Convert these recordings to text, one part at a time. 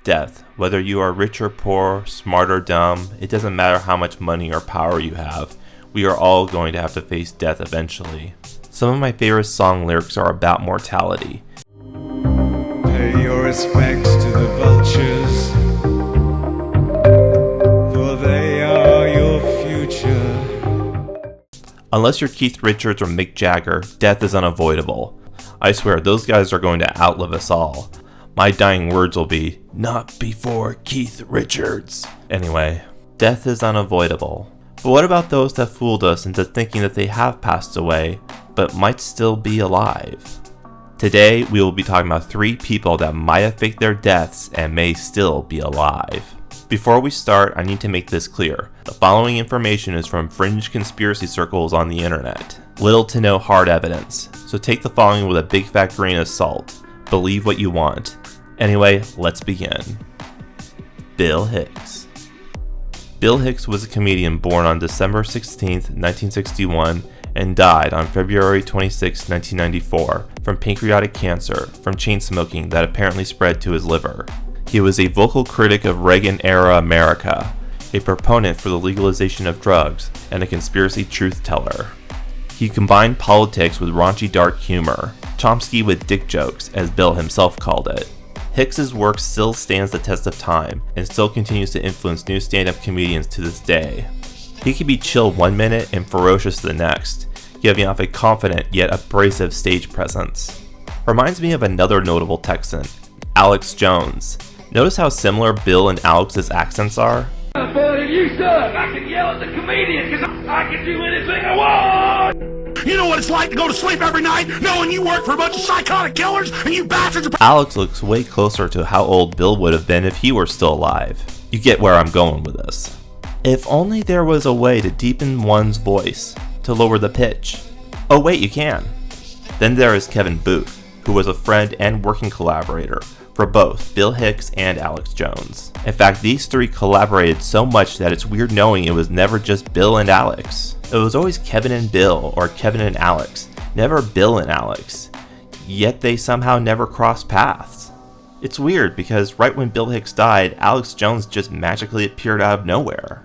Death. Whether you are rich or poor, smart or dumb, it doesn't matter how much money or power you have. We are all going to have to face death eventually. Some of my favorite song lyrics are about mortality. Pay your respects to the vultures, for they are your future. Unless you're Keith Richards or Mick Jagger, death is unavoidable. I swear, those guys are going to outlive us all. My dying words will be, not before Keith Richards. Anyway, death is unavoidable. But what about those that fooled us into thinking that they have passed away, but might still be alive? Today, we will be talking about 3 people that might have faked their deaths and may still be alive. Before we start, I need to make this clear. The following information is from fringe conspiracy circles on the internet. Little to no hard evidence, so take the following with a big fat grain of salt. Believe what you want. Anyway, let's begin. Bill Hicks. Bill Hicks was a comedian born on December 16, 1961, and died on February 26, 1994, from pancreatic cancer from chain smoking that apparently spread to his liver. He was a vocal critic of Reagan-era America, a proponent for the legalization of drugs, and a conspiracy truth teller. He combined politics with raunchy dark humor, Chomsky with dick jokes, as Bill himself called it. Hicks's work still stands the test of time, and still continues to influence new stand-up comedians to this day. He can be chill one minute and ferocious the next, giving off a confident yet abrasive stage presence. Reminds me of another notable Texan, Alex Jones. Notice how similar Bill and Alex's accents are? You suck! I can yell at the comedian because I can do anything I want! You know what it's like to go to sleep every night knowing you work for a bunch of psychotic killers and you bastards are... Alex looks way closer to how old Bill would have been if he were still alive. You get where I'm going with this. If only there was a way to deepen one's voice, to lower the pitch. Oh wait, you can. Then there is Kevin Booth, who was a friend and working collaborator for both Bill Hicks and Alex Jones. In fact, these 3 collaborated so much that it's weird knowing it was never just Bill and Alex. It was always Kevin and Bill, or Kevin and Alex, never Bill and Alex. Yet they somehow never crossed paths. It's weird because right when Bill Hicks died, Alex Jones just magically appeared out of nowhere.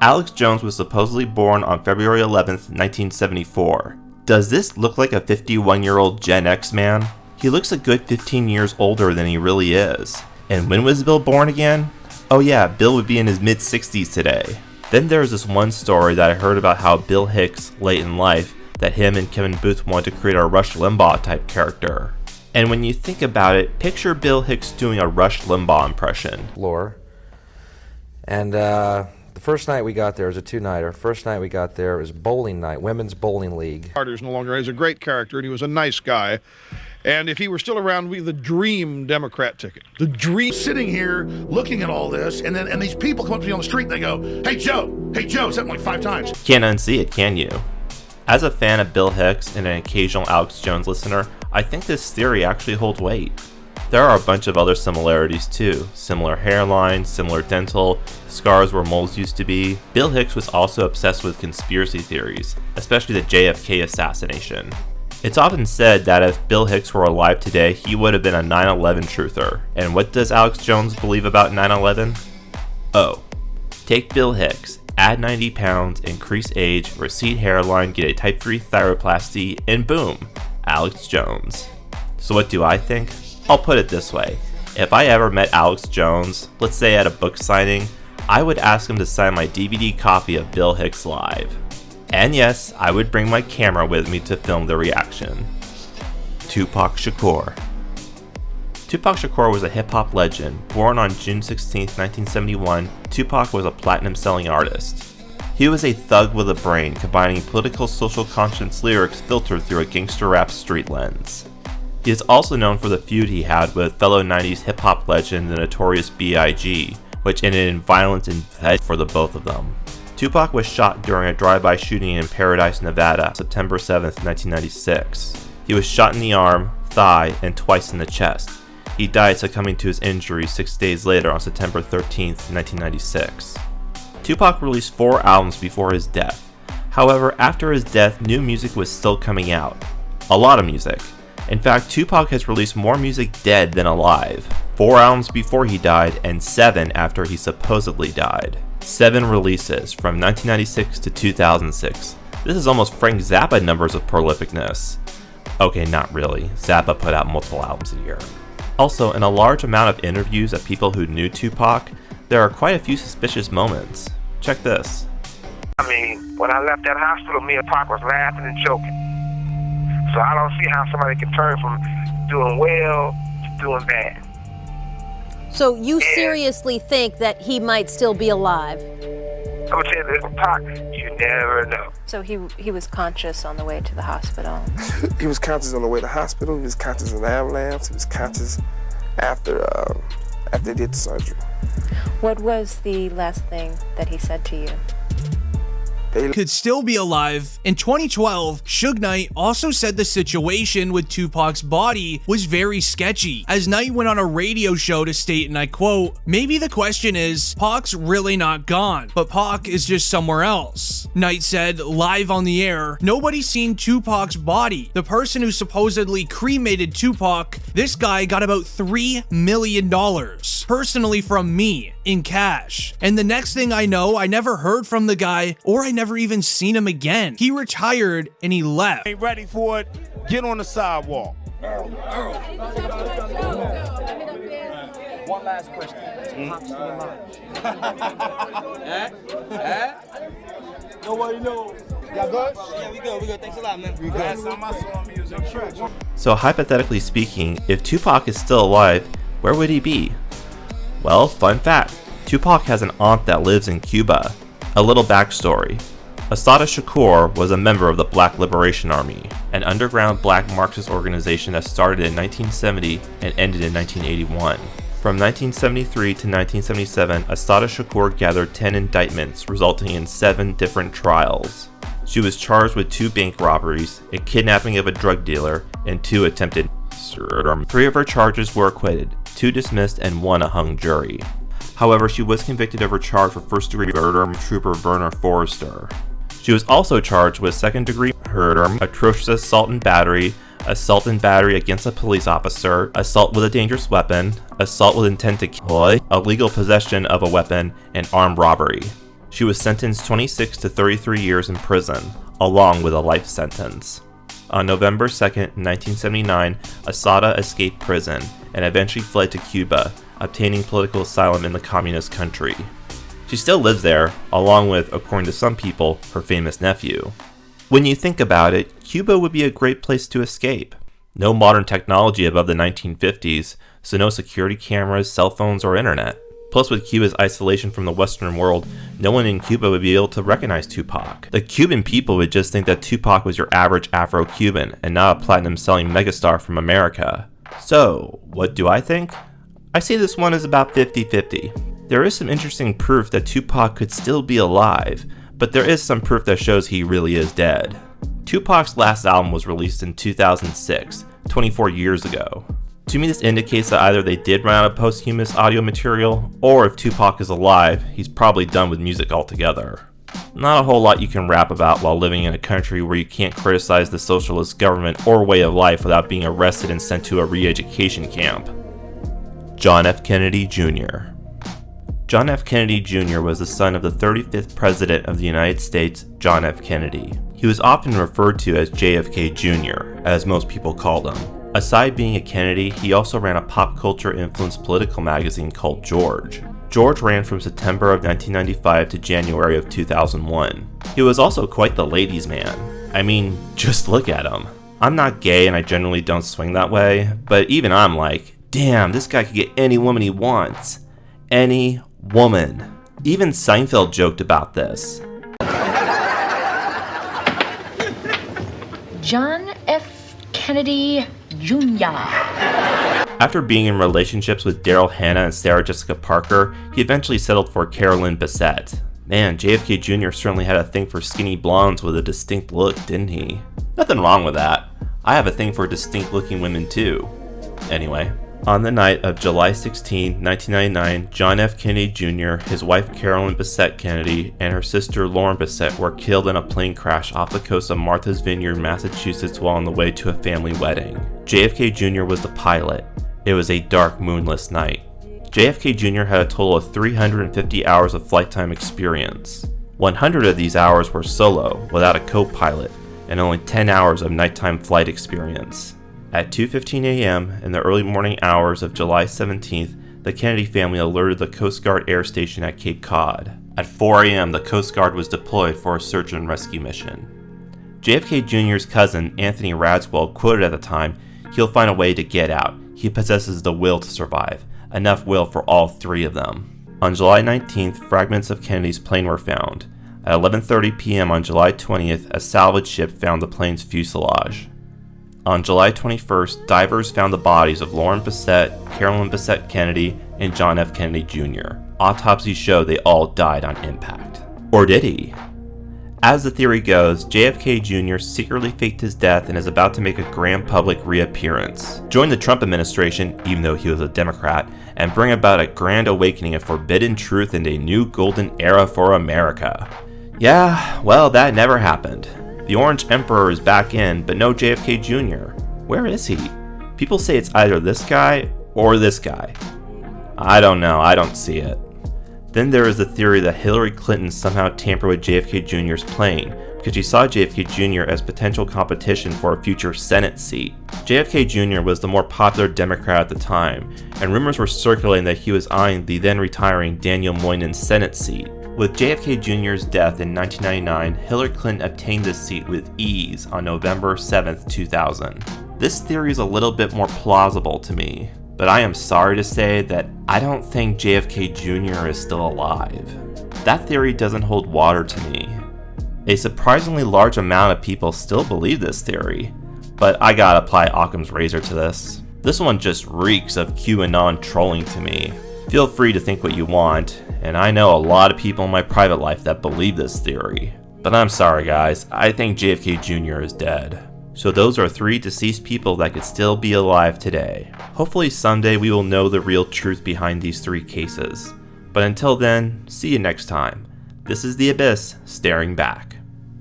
Alex Jones was supposedly born on February 11th, 1974. Does this look like a 51-year-old Gen X man? He looks a good 15 years older than he really is. And when was Bill born again? Oh yeah, Bill would be in his mid-60s today. Then there's this one story that I heard about how Bill Hicks, late in life, that him and Kevin Booth wanted to create a Rush Limbaugh type character. And when you think about it, picture Bill Hicks doing a Rush Limbaugh impression. Lore. And the first night we got there was a 2-nighter. First night we got there was bowling night, women's bowling league. Carter's no longer is a great character, and he was a nice guy. And if he were still around, we'd be the dream Democrat ticket. The dream. Sitting here looking at all this, and these people come up to me on the street and they go, hey Joe, something like 5 times. Can't unsee it, can you? As a fan of Bill Hicks and an occasional Alex Jones listener, I think this theory actually holds weight. There are a bunch of other similarities too. Similar hairline, similar dental, scars where moles used to be. Bill Hicks was also obsessed with conspiracy theories, especially the JFK assassination. It's often said that if Bill Hicks were alive today, he would have been a 9/11 truther. And what does Alex Jones believe about 9/11? Oh, take Bill Hicks, add 90 pounds, increase age, recede hairline, get a type 3 thyroplasty, and boom, Alex Jones. So what do I think? I'll put it this way. If I ever met Alex Jones, let's say at a book signing, I would ask him to sign my DVD copy of Bill Hicks Live. And yes, I would bring my camera with me to film the reaction. Tupac Shakur. Tupac Shakur was a hip-hop legend. Born on June 16, 1971, Tupac was a platinum-selling artist. He was a thug with a brain, combining political social conscience lyrics filtered through a gangster rap street lens. He is also known for the feud he had with fellow 90s hip-hop legend the Notorious B.I.G., which ended in violence and death for the both of them. Tupac was shot during a drive-by shooting in Paradise, Nevada, September 7, 1996. He was shot in the arm, thigh, and twice in the chest. He died succumbing to his injuries 6 days later on September 13, 1996. Tupac released 4 albums before his death. However, after his death, new music was still coming out. A lot of music. In fact, Tupac has released more music dead than alive. 4 albums before he died, and 7 after he supposedly died. 7 releases from 1996 to 2006. This is almost Frank Zappa numbers of prolificness. Okay, not really. Zappa put out multiple albums a year. Also, in a large amount of interviews of people who knew Tupac, there are quite a few suspicious moments. Check this. I mean, when I left that hospital, me and Pac was laughing and joking. So I don't see how somebody can turn from doing well to doing bad. So you seriously think that he might still be alive? I'm gonna tell you this, Pac, you never know. So he was conscious on the way to the hospital? He was conscious on the way to the hospital. He was conscious in the ambulance. He was conscious after they did the surgery. What was the last thing that he said to you? Could still be alive. In 2012, Suge Knight also said the situation with Tupac's body was very sketchy, as Knight went on a radio show to state, and I quote, "Maybe the question is, Pac's really not gone, but Pac is just somewhere else." Knight said, live on the air, "Nobody's seen Tupac's body. The person who supposedly cremated Tupac, this guy got about $3 million, personally from me, in cash. And the next thing I know, I never heard from the guy, or I never even seen him again. He retired and he left." Ain't ready for it, get on the sidewalk. One last question. Is Pac still alive? Nobody knows. Y'all good? Yeah, we good. Thanks a lot, man. We good. Last time I saw him, he was in church. So hypothetically speaking, if Tupac is still alive, where would he be? Well, fun fact, Tupac has an aunt that lives in Cuba. A little backstory. Assata Shakur was a member of the Black Liberation Army, an underground black Marxist organization that started in 1970 and ended in 1981. From 1973 to 1977, Assata Shakur gathered 10 indictments, resulting in 7 different trials. She was charged with 2 bank robberies, a kidnapping of a drug dealer, and 2 attempted murder. 3 of her charges were acquitted, 2 dismissed, and 1 a hung jury. However, she was convicted of her charge for first-degree murder from Trooper Werner Forrester. She was also charged with second-degree murder, atrocious assault and battery against a police officer, assault with a dangerous weapon, assault with intent to kill, illegal possession of a weapon, and armed robbery. She was sentenced 26 to 33 years in prison, along with a life sentence. On November 2, 1979, Assata escaped prison and eventually fled to Cuba, obtaining political asylum in the communist country. She still lives there, along with, according to some people, her famous nephew. When you think about it, Cuba would be a great place to escape. No modern technology above the 1950s, so no security cameras, cell phones, or internet. Plus, with Cuba's isolation from the Western world, no one in Cuba would be able to recognize Tupac. The Cuban people would just think that Tupac was your average Afro-Cuban, and not a platinum-selling megastar from America. So, what do I think? I see this one as about 50-50. There is some interesting proof that Tupac could still be alive, but there is some proof that shows he really is dead. Tupac's last album was released in 2006, 24 years ago. To me, this indicates that either they did run out of posthumous audio material, or if Tupac is alive, he's probably done with music altogether. Not a whole lot you can rap about while living in a country where you can't criticize the socialist government or way of life without being arrested and sent to a re-education camp. John F. Kennedy Jr. John F. Kennedy Jr. was the son of the 35th President of the United States, John F. Kennedy. He was often referred to as JFK Jr., as most people called him. Aside being a Kennedy, he also ran a pop culture-influenced political magazine called George. George ran from September of 1995 to January of 2001. He was also quite the ladies' man. I mean, just look at him. I'm not gay and I generally don't swing that way, but even I'm like, damn, this guy could get any woman he wants. Any woman. Even Seinfeld joked about this. John F. Kennedy Jr. After being in relationships with Daryl Hannah and Sarah Jessica Parker, he eventually settled for Carolyn Bessette. Man, JFK Jr. certainly had a thing for skinny blondes with a distinct look, didn't he? Nothing wrong with that. I have a thing for distinct looking women too. Anyway. On the night of July 16, 1999, John F. Kennedy Jr., his wife Carolyn Bessette Kennedy, and her sister Lauren Bessette were killed in a plane crash off the coast of Martha's Vineyard, Massachusetts while on the way to a family wedding. JFK Jr. was the pilot. It was a dark, moonless night. JFK Jr. had a total of 350 hours of flight time experience. 100 of these hours were solo, without a co-pilot, and only 10 hours of nighttime flight experience. At 2:15 a.m. in the early morning hours of July 17th, the Kennedy family alerted the Coast Guard Air Station at Cape Cod. At 4 a.m., the Coast Guard was deployed for a search and rescue mission. JFK Jr.'s cousin, Anthony Radswell, quoted at the time, "He'll find a way to get out. He possesses the will to survive. Enough will for all three of them." On July 19th, fragments of Kennedy's plane were found. At 11:30 p.m. on July 20th, a salvage ship found the plane's fuselage. On July 21st, divers found the bodies of Lauren Bissett, Carolyn Bissett Kennedy, and John F. Kennedy Jr. Autopsies show they all died on impact. Or did he? As the theory goes, JFK Jr. secretly faked his death and is about to make a grand public reappearance, join the Trump administration, even though he was a Democrat, and bring about a grand awakening of forbidden truth and a new golden era for America. Yeah, well, that never happened. The Orange Emperor is back in, but no JFK Jr. Where is he? People say it's either this guy or this guy. I don't know, I don't see it. Then there is the theory that Hillary Clinton somehow tampered with JFK Jr.'s plane because she saw JFK Jr. as potential competition for a future Senate seat. JFK Jr. was the more popular Democrat at the time, and rumors were circulating that he was eyeing the then retiring Daniel Moynihan's Senate seat. With JFK Jr.'s death in 1999, Hillary Clinton obtained this seat with ease on November 7, 2000. This theory is a little bit more plausible to me, but I am sorry to say that I don't think JFK Jr. is still alive. That theory doesn't hold water to me. A surprisingly large amount of people still believe this theory, but I gotta apply Occam's razor to this. This one just reeks of QAnon trolling to me. Feel free to think what you want, and I know a lot of people in my private life that believe this theory. But I'm sorry guys, I think JFK Jr. is dead. So those are 3 deceased people that could still be alive today. Hopefully someday we will know the real truth behind these 3 cases. But until then, see you next time. This is The Abyss, staring back.